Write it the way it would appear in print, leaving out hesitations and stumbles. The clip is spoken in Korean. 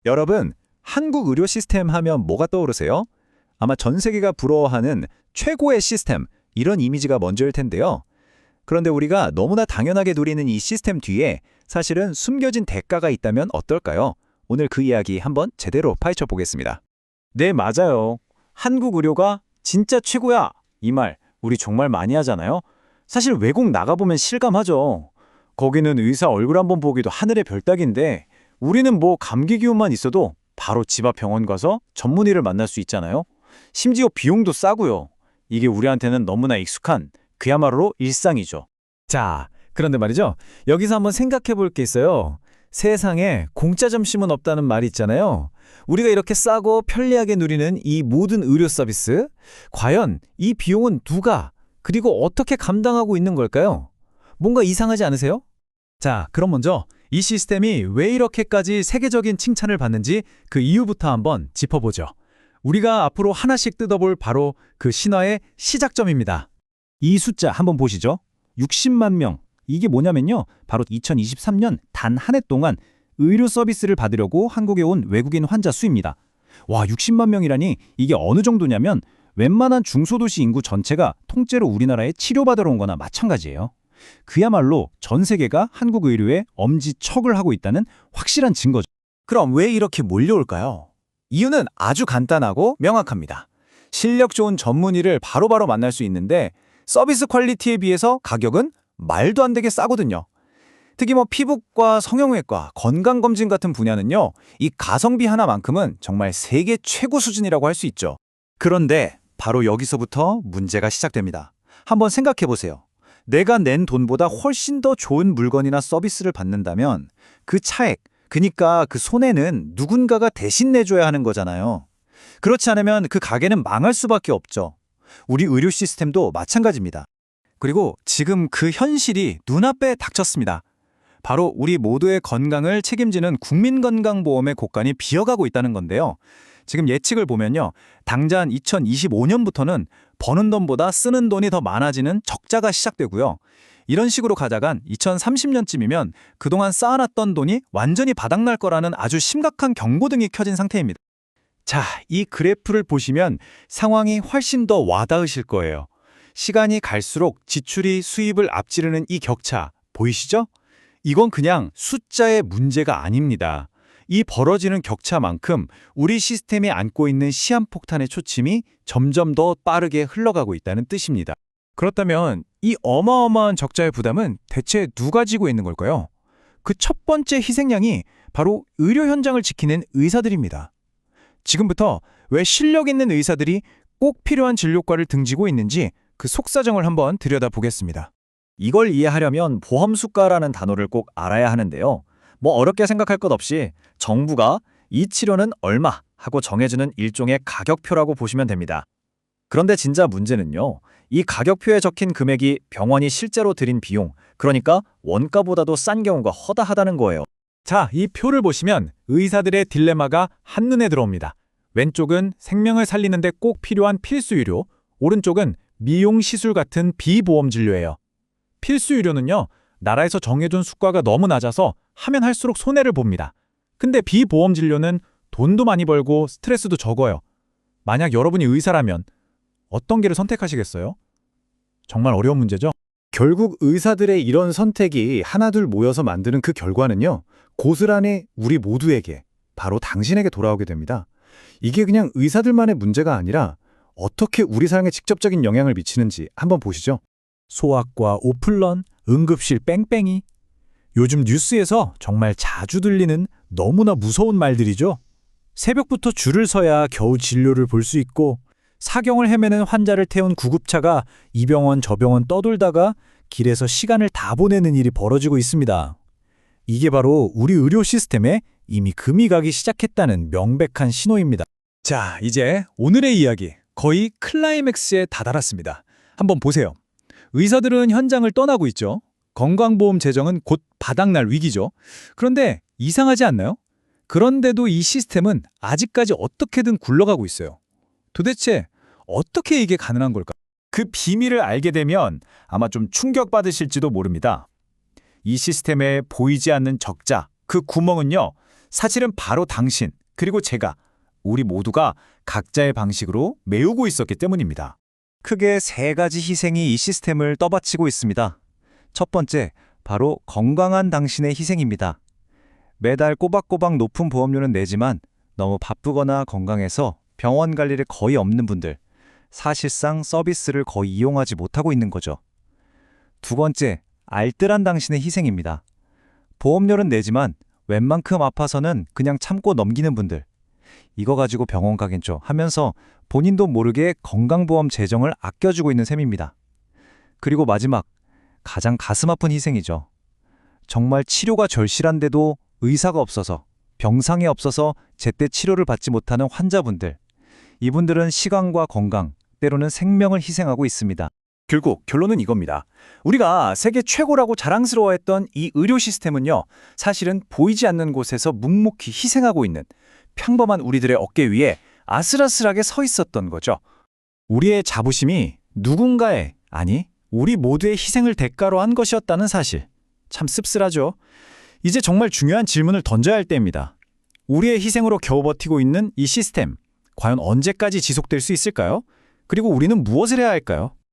여러분, 한국 의료 시스템 하면 뭐가 떠오르세요? 아마 전 세계가 부러워하는 최고의 시스템, 이런 이미지가 먼저일 텐데요. 그런데 우리가 너무나 당연하게 누리는 이 시스템 뒤에 사실은 숨겨진 대가가 있다면 어떨까요? 오늘 그 이야기 한번 제대로 파헤쳐 보겠습니다. 네, 맞아요. 한국 의료가 진짜 최고야. 이 말 우리 정말 많이 하잖아요. 사실 외국 나가보면 실감하죠. 거기는 의사 얼굴 한번 보기도 하늘의 별 따기인데 우리는 뭐 감기 기운만 있어도 바로 집 앞 병원 가서 전문의를 만날 수 있잖아요. 심지어 비용도 싸고요. 이게 우리한테는 너무나 익숙한 그야말로 일상이죠. 자, 그런데 말이죠. 여기서 한번 생각해 볼 게 있어요. 세상에 공짜 점심은 없다는 말이 있잖아요. 우리가 이렇게 싸고 편리하게 누리는 이 모든 의료 서비스, 과연 이 비용은 누가, 그리고 어떻게 감당하고 있는 걸까요? 뭔가 이상하지 않으세요? 자, 그럼 먼저 이 시스템이 왜 이렇게까지 세계적인 칭찬을 받는지 그 이유부터 한번 짚어보죠. 우리가 앞으로 하나씩 뜯어볼 바로 그 신화의 시작점입니다. 이 숫자 한번 보시죠. 60만 명. 이게 뭐냐면요. 바로 2023년 단 한 해 동안 의료 서비스를 받으려고 한국에 온 외국인 환자 수입니다. 와, 60만 명이라니 이게 어느 정도냐면 웬만한 중소도시 인구 전체가 통째로 우리나라에 치료받으러 온 거나 마찬가지예요. 그야말로 전 세계가 한국 의료에 엄지척을 하고 있다는 확실한 증거죠. 그럼 왜 이렇게 몰려올까요? 이유는 아주 간단하고 명확합니다. 실력 좋은 전문의를 바로바로 만날 수 있는데 서비스 퀄리티에 비해서 가격은 말도 안 되게 싸거든요. 특히 피부과, 성형외과, 건강검진 같은 분야는요, 이 가성비 하나만큼은 정말 세계 최고 수준이라고 할 수 있죠. 그런데 바로 여기서부터 문제가 시작됩니다. 한번 생각해 보세요. 내가 낸 돈보다 훨씬 더 좋은 물건이나 서비스를 받는다면 그 차액, 그니까 그 손해는 누군가가 대신 내줘야 하는 거잖아요. 그렇지 않으면 그 가게는 망할 수밖에 없죠. 우리 의료 시스템도 마찬가지입니다. 그리고 지금 그 현실이 눈앞에 닥쳤습니다. 바로 우리 모두의 건강을 책임지는 국민건강보험의 곳간이 비어가고 있다는 건데요. 지금 예측을 보면요. 당장 2025년부터는 버는 돈보다 쓰는 돈이 더 많아지는 적자가 시작되고요. 이런 식으로 가다간 2030년쯤이면 그동안 쌓아놨던 돈이 완전히 바닥날 거라는 아주 심각한 경고등이 켜진 상태입니다. 자, 이 그래프를 보시면 상황이 훨씬 더 와닿으실 거예요. 시간이 갈수록 지출이 수입을 앞지르는 이 격차 보이시죠? 이건 그냥 숫자의 문제가 아닙니다. 이 벌어지는 격차만큼 우리 시스템이 안고 있는 시한폭탄의 초침이 점점 더 빠르게 흘러가고 있다는 뜻입니다. 그렇다면 이 어마어마한 적자의 부담은 대체 누가 지고 있는 걸까요? 그 첫 번째 희생양이 바로 의료 현장을 지키는 의사들입니다. 지금부터 왜 실력 있는 의사들이 꼭 필요한 진료과를 등지고 있는지 그 속사정을 한번 들여다보겠습니다. 이걸 이해하려면 보험 수가라는 단어를 꼭 알아야 하는데요. 뭐 어렵게 생각할 것 없이 정부가 이 치료는 얼마 하고 정해주는 일종의 가격표라고 보시면 됩니다. 그런데 진짜 문제는요. 이 가격표에 적힌 금액이 병원이 실제로 들인 비용, 그러니까 원가보다도 싼 경우가 허다하다는 거예요. 자, 이 표를 보시면 의사들의 딜레마가 한눈에 들어옵니다. 왼쪽은 생명을 살리는데 꼭 필요한 필수 의료, 오른쪽은 미용 시술 같은 비보험 진료예요. 필수 의료는요, 나라에서 정해둔 수가가 너무 낮아서 하면 할수록 손해를 봅니다. 근데 비보험 진료는 돈도 많이 벌고 스트레스도 적어요. 만약 여러분이 의사라면 어떤 길을 선택하시겠어요? 정말 어려운 문제죠? 결국 의사들의 이런 선택이 하나둘 모여서 만드는 그 결과는요. 고스란히 우리 모두에게, 바로 당신에게 돌아오게 됩니다. 이게 그냥 의사들만의 문제가 아니라 어떻게 우리 삶에 직접적인 영향을 미치는지 한번 보시죠. 소아과 오플런, 응급실 뺑뺑이. 요즘 뉴스에서 정말 자주 들리는 너무나 무서운 말들이죠. 새벽부터 줄을 서야 겨우 진료를 볼 수 있고 사경을 헤매는 환자를 태운 구급차가 이 병원 저 병원 떠돌다가 길에서 시간을 다 보내는 일이 벌어지고 있습니다. 이게 바로 우리 의료 시스템에 이미 금이 가기 시작했다는 명백한 신호입니다. 자, 이제 오늘의 이야기 거의 클라이맥스에 다다랐습니다. 한번 보세요. 의사들은 현장을 떠나고 있죠. 건강보험 재정은 곧 바닥날 위기죠. 그런데 이상하지 않나요? 그런데도 이 시스템은 아직까지 어떻게든 굴러가고 있어요. 도대체 어떻게 이게 가능한 걸까? 그 비밀을 알게 되면 아마 좀 충격받으실지도 모릅니다. 이 시스템에 보이지 않는 적자, 그 구멍은요, 사실은 바로 당신, 그리고 제가, 우리 모두가 각자의 방식으로 메우고 있었기 때문입니다. 크게 세 가지 희생이 이 시스템을 떠받치고 있습니다. 첫 번째, 바로 건강한 당신의 희생입니다. 매달 꼬박꼬박 높은 보험료는 내지만 너무 바쁘거나 건강해서 병원 갈 일이 거의 없는 분들, 사실상 서비스를 거의 이용하지 못하고 있는 거죠. 두 번째, 알뜰한 당신의 희생입니다. 보험료는 내지만 웬만큼 아파서는 그냥 참고 넘기는 분들, 이거 가지고 병원 가겠죠 하면서 본인도 모르게 건강보험 재정을 아껴주고 있는 셈입니다. 그리고 마지막, 가장 가슴 아픈 희생이죠. 정말 치료가 절실한데도 의사가 없어서, 병상이 없어서 제때 치료를 받지 못하는 환자분들, 이분들은 시간과 건강, 때로는 생명을 희생하고 있습니다. 결국 결론은 이겁니다. 우리가 세계 최고라고 자랑스러워했던 이 의료 시스템은요, 사실은 보이지 않는 곳에서 묵묵히 희생하고 있는 평범한 우리들의 어깨 위에 아슬아슬하게 서 있었던 거죠. 우리의 자부심이 누군가의, 아니, 우리 모두의 희생을 대가로 한 것이었다는 사실. 참 씁쓸하죠. 이제 정말 중요한 질문을 던져야 할 때입니다. 우리의 희생으로 겨우 버티고 있는 이 시스템, 과연 언제까지 지속될 수 있을까요? 그리고 우리는 무엇을 해야 할까요?